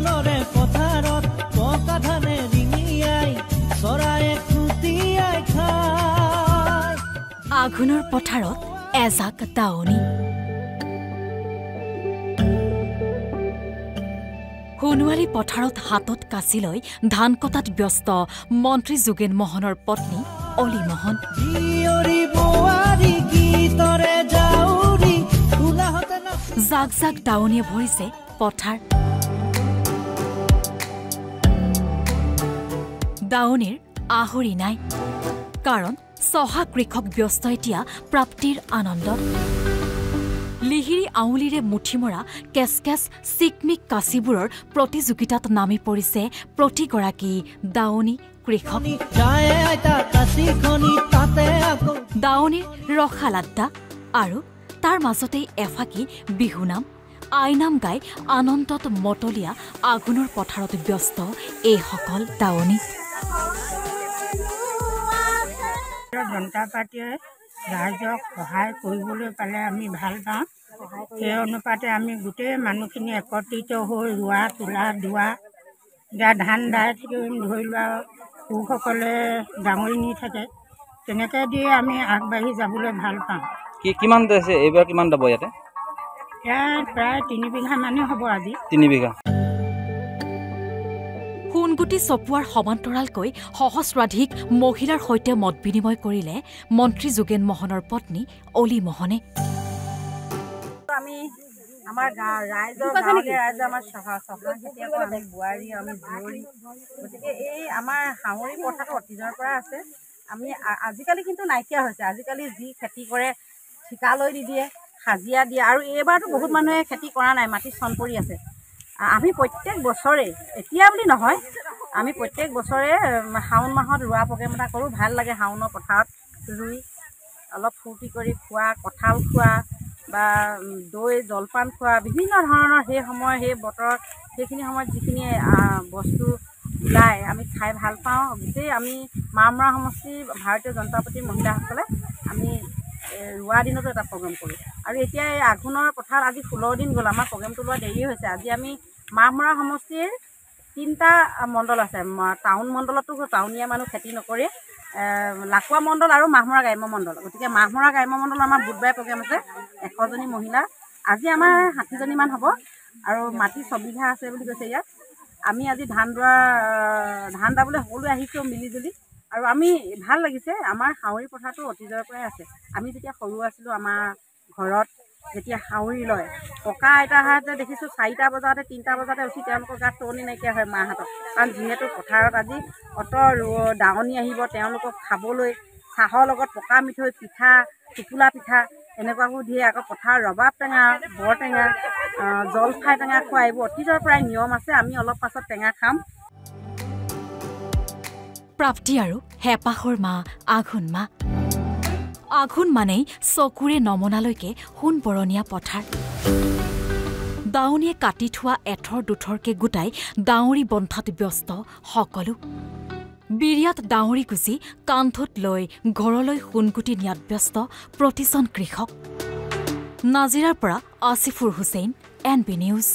আঘোণৰে পথাৰত পকা ধানে ৰিঙিয়াই চৰায়ে খুটিয়াই খায় আঘোণৰ পথাৰত এজাক দাৱনী সোণোৱালী পথাৰত হাতত কাঁচি লৈ ধান কটাত ব্যস্ত মন্ত্ৰী যোগেন মোহনৰ পত্নী অলি মোহন জাক জাক দাৱনীয়ে ভৰিছে পথাৰ দাৱনীৰ আহৰি নাই কাৰণ চহা কৃষক ব্যস্ত এতিয়া প্ৰাপ্তিৰ আনন্দত লিহিৰি আউলিৰে মুঠি মৰা কেচ কেচ চিকমিক কাঁচিবোৰৰ প্ৰতিযোগিতাত নামি পৰিছে প্ৰতিগৰাকী দাৱনী কৃষক দাৱনীৰ ৰসালাড্ডা আৰু তাৰ মাজতেই এফাকি বিহুনাম আইনাম গাই আনন্দত মতলীয়া আঘোণৰ পথাৰত ব্যস্ত এইসকল দাৱনী জনতা পাৰ্টীয়ে ৰাইজক সহায় কৰিবলৈ পালে আমি ভাল পাওঁ সেই অনুপাতে আমি গোটেই মানুহখিনি একত্ৰিত হৈ ৰোৱা তোলা দোৱা এতিয়া ধান দাই ধৰি লোৱা পুৰুষসকলে ডাঙৰি নি থাকে তেনেকৈ দিয়ে আমি আগবাঢ়ি যাবলৈ ভাল পাওঁ কিমান আছে এইবাৰ কিমান দাব ইয়াতে ইয়াত প্ৰায় 3 বিঘা মানেই হ'ব আজি 3 বিঘা সোণগুটি চপোৱাৰ সমান্তৰালকৈ সহস্ৰাধিক মহিলাৰ সৈতে মত বিনিময় কৰিলে মন্ত্ৰী যোগেন মোহনৰ পত্নী অলি মোহনে আমি আমাৰ ৰাইজৰ আমাৰ আমি বোৱাৰী আমি জীয়ৰী গতিকে এই আমাৰ হাঁহৰি পথাৰটো অতীজৰ পৰা আছে আমি আজিকালি কিন্তু নাইকিয়া হৈছে আজিকালি যি খেতি কৰে ঠিকালৈ দি দিয়ে হাজিৰা দিয়ে আৰু এইবাৰতো বহুত মানুহে খেতি কৰা নাই মাটি চন পৰি আছে আমি প্ৰত্যেক বছৰে এতিয়া বুলি নহয় আমি প্ৰত্যেক বছৰে শাওণ মাহত ৰোৱা প্ৰগ্ৰেম এটা কৰোঁ ভাল লাগে শাওণৰ পথাৰত ৰুই অলপ ফূৰ্তি কৰি খোৱা কঁঠাল খোৱা বা দৈ জলপান খোৱা বিভিন্ন ধৰণৰ সেই সময় সেই বতৰ সেইখিনি সময়ত যিখিনি বস্তু ওলাই আমি খাই ভাল পাওঁ গোটেই আমি মামৰা সমষ্টিৰ ভাৰতীয় জনতা পাৰ্টীৰ মহিলাসকলে আমি ৰোৱা দিনতো এটা প্ৰগ্ৰেম কৰোঁ আৰু এতিয়া এই আঘোণৰ পথাৰত আজি 16 দিন গ'ল আমাৰ প্ৰগ্ৰেমটো লোৱা দেৰি হৈছে আজি আমি মামৰা সমষ্টিৰ 3টা মণ্ডল আছে টাউন মণ্ডলতো টাউনীয়া মানুহ খেতি নকৰে লাকুৱা মণ্ডল আৰু মাহমৰা গ্ৰাম্য মণ্ডল গতিকে মাহমৰা গ্ৰাম্য মণ্ডল আমাৰ বুধবাৰে প্ৰগ্ৰেম আছে 100জনী মহিলা আজি আমাৰ 60জনীমান হ'ব আৰু মাটি 6 বিঘা আছে বুলি কৈছে ইয়াত আমি আজি ধান দাবলৈ সকলোৱে আহিছোঁ মিলিজুলি আৰু আমি ভাল লাগিছে আমাৰ হাঁহৰি পথাৰটো অতীজৰ পৰাই আছে আমি যেতিয়া সৰু আছিলোঁ আমাৰ ঘৰত যেতিয়া হাঁহৰি লয় ককা আইতাহঁতে দেখিছোঁ 4টা বজাতে 3টা বজাতে উঠি তেওঁলোকৰ গাত টনি নাইকিয়া হয় মাহঁতৰ কাৰণ যিহেতু পথাৰত আজি অত দাৱনী আহিব তেওঁলোকক খাবলৈ চাহৰ লগত পকা মিঠৈ পিঠা টোপোলা পিঠা এনেকুৱাবোৰ দিয়ে আকৌ পথাৰ ৰবাব টেঙা বৰটেঙা জলফাই টেঙা খোৱা এইবোৰ অতীজৰ পৰাই নিয়ম আছে আমি অলপ পাছত টেঙা খাম প্ৰাপ্তি আৰু হেঁপাহৰ মাহ আঘোণ মাহ আঘোণ মানেই চকুৰে নমনালৈকে সোণ বৰণীয়া পথাৰ দাৱনীয়ে কাটি থোৱা এঠৰ দুঠৰকে গোটাই দাৱৰী বন্ধাত ব্যস্ত সকলো বিৰিয়াত দাৱৰী গুচি কান্ধত লৈ ঘৰলৈ সোণগুটি নিয়াত ব্যস্ত প্ৰতিজন কৃষক নাজিৰাৰ পৰা আসিফুৰ হুছেইন NB নিউজ